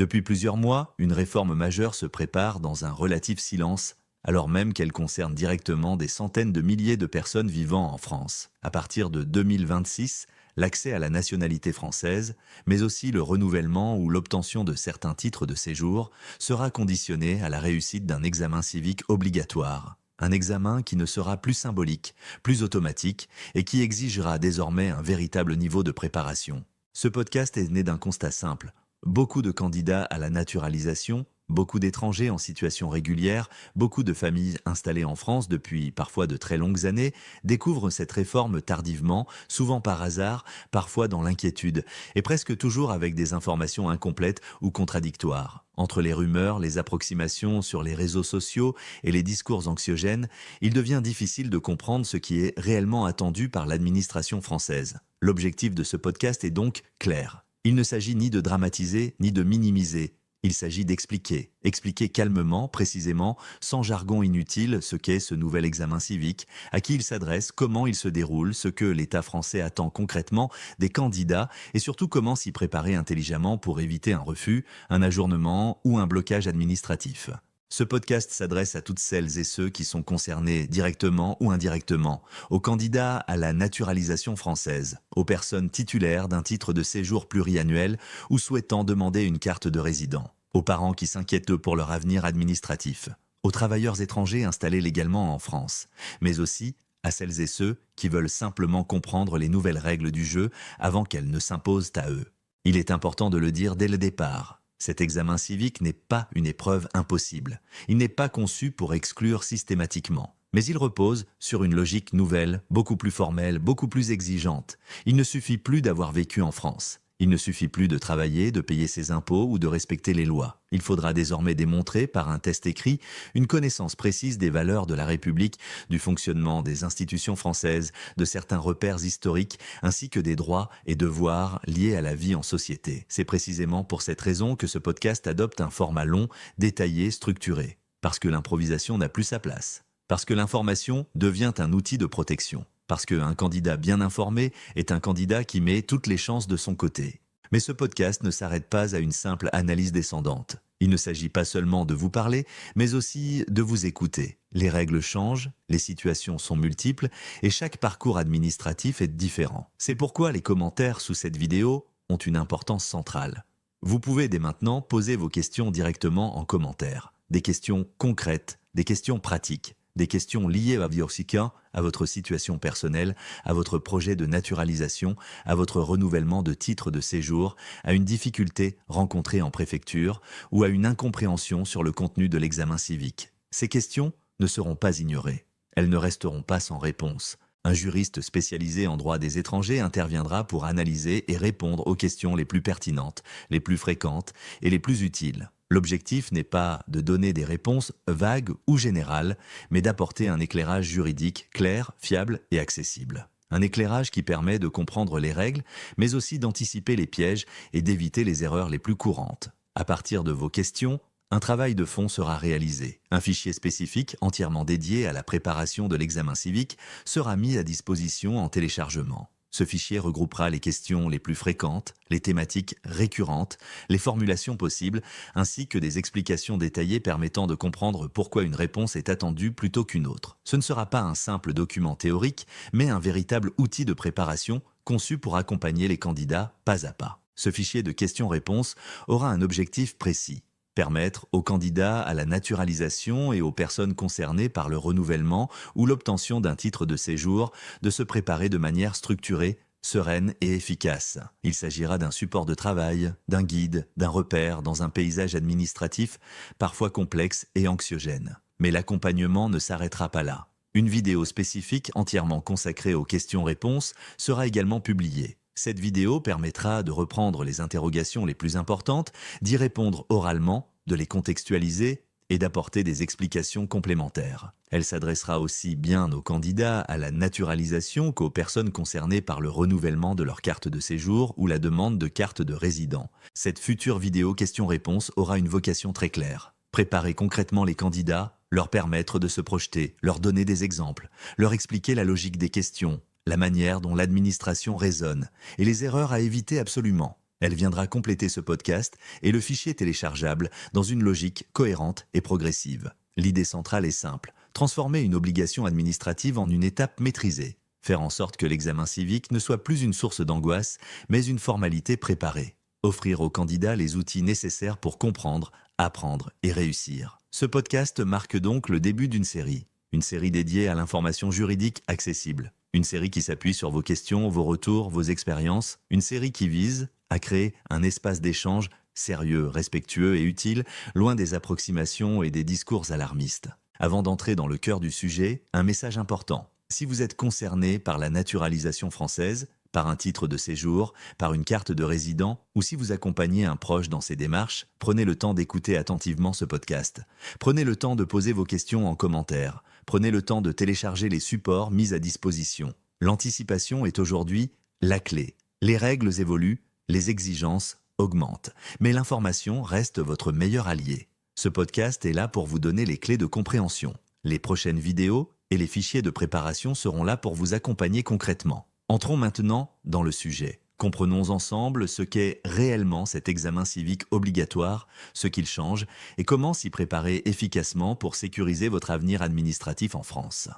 Depuis plusieurs mois, une réforme majeure se prépare dans un relatif silence, alors même qu'elle concerne directement des centaines de milliers de personnes vivant en France. À partir de 2026, l'accès à la nationalité française, mais aussi le renouvellement ou l'obtention de certains titres de séjour, sera conditionné à la réussite d'un examen civique obligatoire. Un examen qui ne sera plus symbolique, plus automatique et qui exigera désormais un véritable niveau de préparation. Ce podcast est né d'un constat simple. Beaucoup de candidats à la naturalisation, beaucoup d'étrangers en situation régulière, beaucoup de familles installées en France depuis parfois de très longues années découvrent cette réforme tardivement, souvent par hasard, parfois dans l'inquiétude, et presque toujours avec des informations incomplètes ou contradictoires. Entre les rumeurs, les approximations sur les réseaux sociaux et les discours anxiogènes, il devient difficile de comprendre ce qui est réellement attendu par l'administration française. L'objectif de ce podcast est donc clair. Il ne s'agit ni de dramatiser, ni de minimiser. Il s'agit d'expliquer, expliquer calmement, précisément, sans jargon inutile, ce qu'est ce nouvel examen civique, à qui il s'adresse, comment il se déroule, ce que l'État français attend concrètement des candidats et surtout comment s'y préparer intelligemment pour éviter un refus, un ajournement ou un blocage administratif. Ce podcast s'adresse à toutes celles et ceux qui sont concernés directement ou indirectement, aux candidats à la naturalisation française, aux personnes titulaires d'un titre de séjour pluriannuel ou souhaitant demander une carte de résident, aux parents qui s'inquiètent pour leur avenir administratif, aux travailleurs étrangers installés légalement en France, mais aussi à celles et ceux qui veulent simplement comprendre les nouvelles règles du jeu avant qu'elles ne s'imposent à eux. Il est important de le dire dès le départ. Cet examen civique n'est pas une épreuve impossible. Il n'est pas conçu pour exclure systématiquement. Mais il repose sur une logique nouvelle, beaucoup plus formelle, beaucoup plus exigeante. Il ne suffit plus d'avoir vécu en France. Il ne suffit plus de travailler, de payer ses impôts ou de respecter les lois. Il faudra désormais démontrer, par un test écrit, une connaissance précise des valeurs de la République, du fonctionnement des institutions françaises, de certains repères historiques, ainsi que des droits et devoirs liés à la vie en société. C'est précisément pour cette raison que ce podcast adopte un format long, détaillé, structuré. Parce que l'improvisation n'a plus sa place. Parce que l'information devient un outil de protection. Parce qu'un candidat bien informé est un candidat qui met toutes les chances de son côté. Mais ce podcast ne s'arrête pas à une simple analyse descendante. Il ne s'agit pas seulement de vous parler, mais aussi de vous écouter. Les règles changent, les situations sont multiples et chaque parcours administratif est différent. C'est pourquoi les commentaires sous cette vidéo ont une importance centrale. Vous pouvez dès maintenant poser vos questions directement en commentaire. Des questions concrètes, des questions pratiques. Des questions liées à Viorsica, à votre situation personnelle, à votre projet de naturalisation, à votre renouvellement de titre de séjour, à une difficulté rencontrée en préfecture ou à une incompréhension sur le contenu de l'examen civique. Ces questions ne seront pas ignorées. Elles ne resteront pas sans réponse. Un juriste spécialisé en droit des étrangers interviendra pour analyser et répondre aux questions les plus pertinentes, les plus fréquentes et les plus utiles. L'objectif n'est pas de donner des réponses vagues ou générales, mais d'apporter un éclairage juridique clair, fiable et accessible. Un éclairage qui permet de comprendre les règles, mais aussi d'anticiper les pièges et d'éviter les erreurs les plus courantes. À partir de vos questions, un travail de fond sera réalisé. Un fichier spécifique, entièrement dédié à la préparation de l'examen civique, sera mis à disposition en téléchargement. Ce fichier regroupera les questions les plus fréquentes, les thématiques récurrentes, les formulations possibles, ainsi que des explications détaillées permettant de comprendre pourquoi une réponse est attendue plutôt qu'une autre. Ce ne sera pas un simple document théorique, mais un véritable outil de préparation conçu pour accompagner les candidats pas à pas. Ce fichier de questions-réponses aura un objectif précis. Permettre aux candidats à la naturalisation et aux personnes concernées par le renouvellement ou l'obtention d'un titre de séjour de se préparer de manière structurée, sereine et efficace. Il s'agira d'un support de travail, d'un guide, d'un repère dans un paysage administratif parfois complexe et anxiogène. Mais l'accompagnement ne s'arrêtera pas là. Une vidéo spécifique entièrement consacrée aux questions-réponses sera également publiée. Cette vidéo permettra de reprendre les interrogations les plus importantes, d'y répondre oralement, de les contextualiser et d'apporter des explications complémentaires. Elle s'adressera aussi bien aux candidats à la naturalisation qu'aux personnes concernées par le renouvellement de leur carte de séjour ou la demande de carte de résident. Cette future vidéo questions-réponses aura une vocation très claire. Préparer concrètement les candidats, leur permettre de se projeter, leur donner des exemples, leur expliquer la logique des questions, la manière dont l'administration raisonne et les erreurs à éviter absolument. Elle viendra compléter ce podcast et le fichier téléchargeable dans une logique cohérente et progressive. L'idée centrale est simple, transformer une obligation administrative en une étape maîtrisée. Faire en sorte que l'examen civique ne soit plus une source d'angoisse, mais une formalité préparée. Offrir aux candidats les outils nécessaires pour comprendre, apprendre et réussir. Ce podcast marque donc le début d'une série. Une série dédiée à l'information juridique accessible. Une série qui s'appuie sur vos questions, vos retours, vos expériences. Une série qui vise à créer un espace d'échange sérieux, respectueux et utile, loin des approximations et des discours alarmistes. Avant d'entrer dans le cœur du sujet, un message important. Si vous êtes concerné par la naturalisation française, par un titre de séjour, par une carte de résident, ou si vous accompagnez un proche dans ses démarches, prenez le temps d'écouter attentivement ce podcast. Prenez le temps de poser vos questions en commentaire. Prenez le temps de télécharger les supports mis à disposition. L'anticipation est aujourd'hui la clé. Les règles évoluent, les exigences augmentent, mais l'information reste votre meilleur allié. Ce podcast est là pour vous donner les clés de compréhension. Les prochaines vidéos et les fichiers de préparation seront là pour vous accompagner concrètement. Entrons maintenant dans le sujet. Comprenons ensemble ce qu'est réellement cet examen civique obligatoire, ce qu'il change et comment s'y préparer efficacement pour sécuriser votre avenir administratif en France.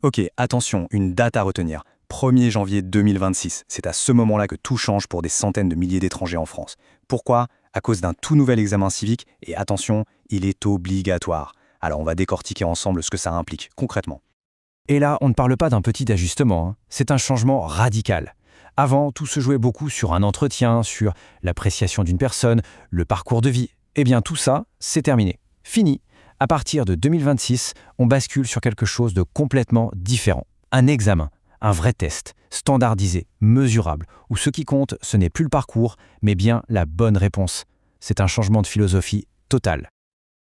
Ok, attention, une date à retenir. 1er janvier 2026. C'est à ce moment-là que tout change pour des centaines de milliers d'étrangers en France. Pourquoi ? À cause d'un tout nouvel examen civique et attention, il est obligatoire. Alors on va décortiquer ensemble ce que ça implique concrètement. Et là, on ne parle pas d'un petit ajustement, c'est un changement radical. Avant, tout se jouait beaucoup sur un entretien, sur l'appréciation d'une personne, le parcours de vie. Eh bien tout ça, c'est terminé. Fini. À partir de 2026, on bascule sur quelque chose de complètement différent. Un examen, un vrai test, standardisé, mesurable, où ce qui compte, ce n'est plus le parcours, mais bien la bonne réponse. C'est un changement de philosophie total.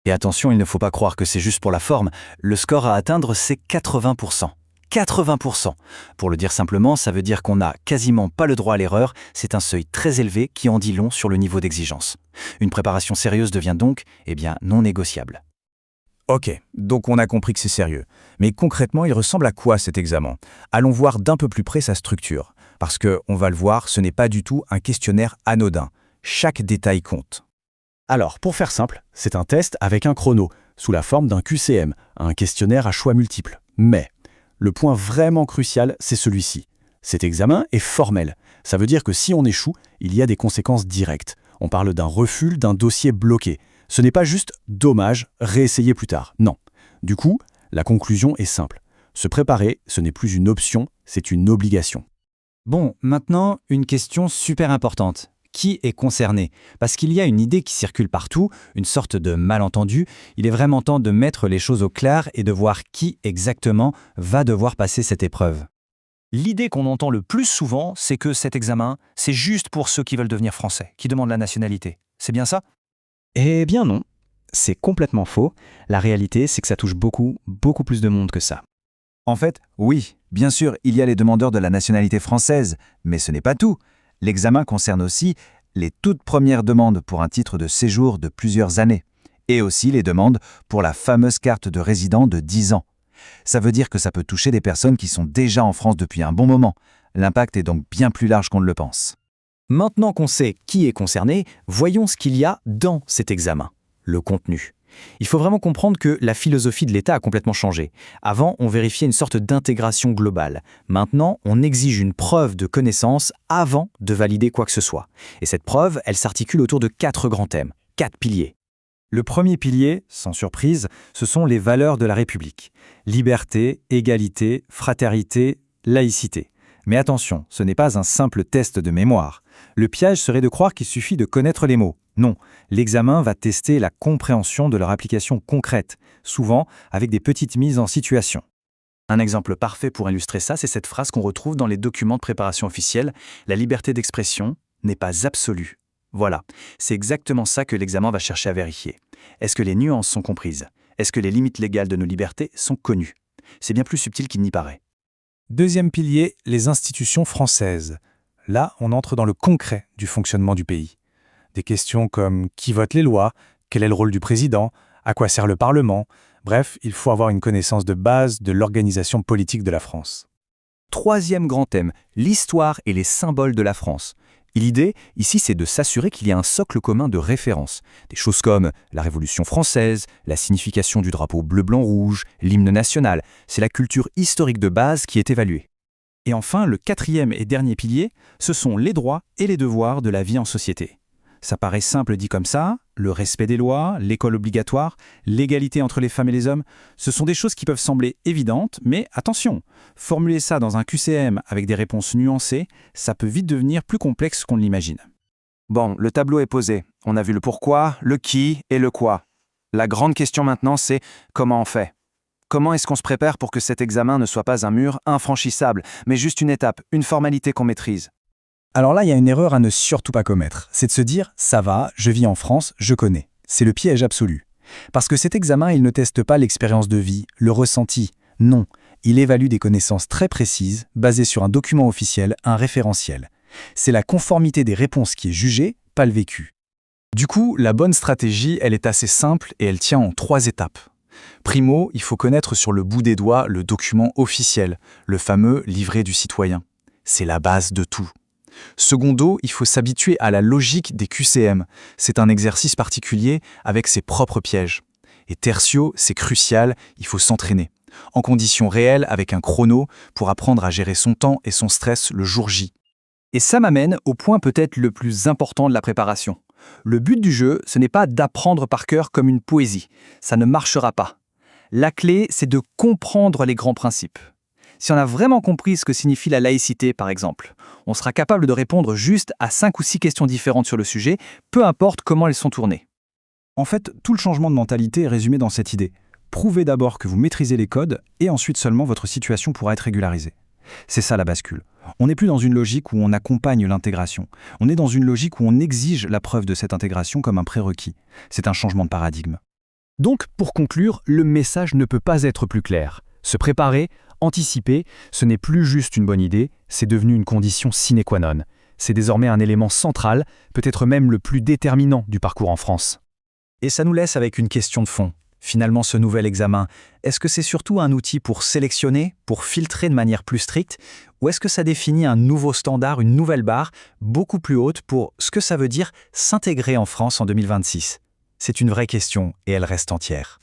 Et attention, il ne faut pas croire que c'est juste pour la forme. Le score à atteindre, c'est 80%. 80%. Pour le dire simplement, ça veut dire qu'on n'a quasiment pas le droit à l'erreur. C'est un seuil très élevé qui en dit long sur le niveau d'exigence. Une préparation sérieuse devient donc, non négociable. Ok, donc on a compris que c'est sérieux. Mais concrètement, il ressemble à quoi cet examen ? Allons voir d'un peu plus près sa structure. Parce que, on va le voir, ce n'est pas du tout un questionnaire anodin. Chaque détail compte. Alors, pour faire simple, c'est un test avec un chrono, sous la forme d'un QCM, un questionnaire à choix multiples. Mais, le point vraiment crucial, c'est celui-ci. Cet examen est formel. Ça veut dire que si on échoue, il y a des conséquences directes. On parle d'un refus, d'un dossier bloqué. Ce n'est pas juste « dommage, réessayer plus tard ». Non. Du coup, la conclusion est simple. Se préparer, ce n'est plus une option, c'est une obligation. Bon, maintenant, une question super importante. Qui est concerné ? Parce qu'il y a une idée qui circule partout, une sorte de malentendu. Il est vraiment temps de mettre les choses au clair et de voir qui exactement va devoir passer cette épreuve. L'idée qu'on entend le plus souvent, c'est que cet examen, c'est juste pour ceux qui veulent devenir français, qui demandent la nationalité. C'est bien ça ? Eh bien non, c'est complètement faux. La réalité, c'est que ça touche beaucoup plus de monde que ça. En fait, oui, bien sûr, il y a les demandeurs de la nationalité française, mais ce n'est pas tout. L'examen concerne aussi les toutes premières demandes pour un titre de séjour de plusieurs années, et aussi les demandes pour la fameuse carte de résident de 10 ans. Ça veut dire que ça peut toucher des personnes qui sont déjà en France depuis un bon moment. L'impact est donc bien plus large qu'on ne le pense. Maintenant qu'on sait qui est concerné, voyons ce qu'il y a dans cet examen, le contenu. Il faut vraiment comprendre que la philosophie de l'État a complètement changé. Avant, on vérifiait une sorte d'intégration globale. Maintenant, on exige une preuve de connaissance avant de valider quoi que ce soit. Et cette preuve, elle s'articule autour de 4 grands thèmes, 4 piliers. Le premier pilier, sans surprise, ce sont les valeurs de la République. Liberté, égalité, fraternité, laïcité. Mais attention, ce n'est pas un simple test de mémoire. Le piège serait de croire qu'il suffit de connaître les mots. Non, l'examen va tester la compréhension de leur application concrète, souvent avec des petites mises en situation. Un exemple parfait pour illustrer ça, c'est cette phrase qu'on retrouve dans les documents de préparation officielle. La liberté d'expression n'est pas absolue. Voilà, c'est exactement ça que l'examen va chercher à vérifier. Est-ce que les nuances sont comprises ? Est-ce que les limites légales de nos libertés sont connues ? C'est bien plus subtil qu'il n'y paraît. Deuxième pilier, les institutions françaises. Là, on entre dans le concret du fonctionnement du pays. Des questions comme qui vote les lois, quel est le rôle du président, à quoi sert le Parlement. Bref, il faut avoir une connaissance de base de l'organisation politique de la France. Troisième grand thème, l'histoire et les symboles de la France. Et l'idée, ici, c'est de s'assurer qu'il y a un socle commun de référence. Des choses comme la Révolution française, la signification du drapeau bleu-blanc-rouge, l'hymne national. C'est la culture historique de base qui est évaluée. Et enfin, le quatrième et dernier pilier, ce sont les droits et les devoirs de la vie en société. Ça paraît simple dit comme ça, le respect des lois, l'école obligatoire, l'égalité entre les femmes et les hommes, ce sont des choses qui peuvent sembler évidentes, mais attention, formuler ça dans un QCM avec des réponses nuancées, ça peut vite devenir plus complexe qu'on ne l'imagine. Bon, le tableau est posé. On a vu le pourquoi, le qui et le quoi. La grande question maintenant, c'est comment on fait ? Comment est-ce qu'on se prépare pour que cet examen ne soit pas un mur infranchissable, mais juste une étape, une formalité qu'on maîtrise ? Alors là, il y a une erreur à ne surtout pas commettre. C'est de se dire « ça va, je vis en France, je connais ». C'est le piège absolu. Parce que cet examen, il ne teste pas l'expérience de vie, le ressenti. Non, il évalue des connaissances très précises, basées sur un document officiel, un référentiel. C'est la conformité des réponses qui est jugée, pas le vécu. Du coup, la bonne stratégie, elle est assez simple et elle tient en 3 étapes. Primo, il faut connaître sur le bout des doigts le document officiel, le fameux livret du citoyen. C'est la base de tout. Secondo, il faut s'habituer à la logique des QCM. C'est un exercice particulier avec ses propres pièges. Et tertio, c'est crucial, il faut s'entraîner. En conditions réelles, avec un chrono, pour apprendre à gérer son temps et son stress le jour J. Et ça m'amène au point peut-être le plus important de la préparation. Le but du jeu, ce n'est pas d'apprendre par cœur comme une poésie. Ça ne marchera pas. La clé, c'est de comprendre les grands principes. Si on a vraiment compris ce que signifie la laïcité, par exemple, on sera capable de répondre juste à 5 ou 6 questions différentes sur le sujet, peu importe comment elles sont tournées. En fait, tout le changement de mentalité est résumé dans cette idée. Prouvez d'abord que vous maîtrisez les codes et ensuite seulement votre situation pourra être régularisée. C'est ça la bascule. On n'est plus dans une logique où on accompagne l'intégration. On est dans une logique où on exige la preuve de cette intégration comme un prérequis. C'est un changement de paradigme. Donc, pour conclure, le message ne peut pas être plus clair. Se préparer, anticiper, ce n'est plus juste une bonne idée, c'est devenu une condition sine qua non. C'est désormais un élément central, peut-être même le plus déterminant du parcours en France. Et ça nous laisse avec une question de fond. Finalement, ce nouvel examen, est-ce que c'est surtout un outil pour sélectionner, pour filtrer de manière plus stricte, ou est-ce que ça définit un nouveau standard, une nouvelle barre, beaucoup plus haute pour ce que ça veut dire s'intégrer en France en 2026 ? C'est une vraie question et elle reste entière.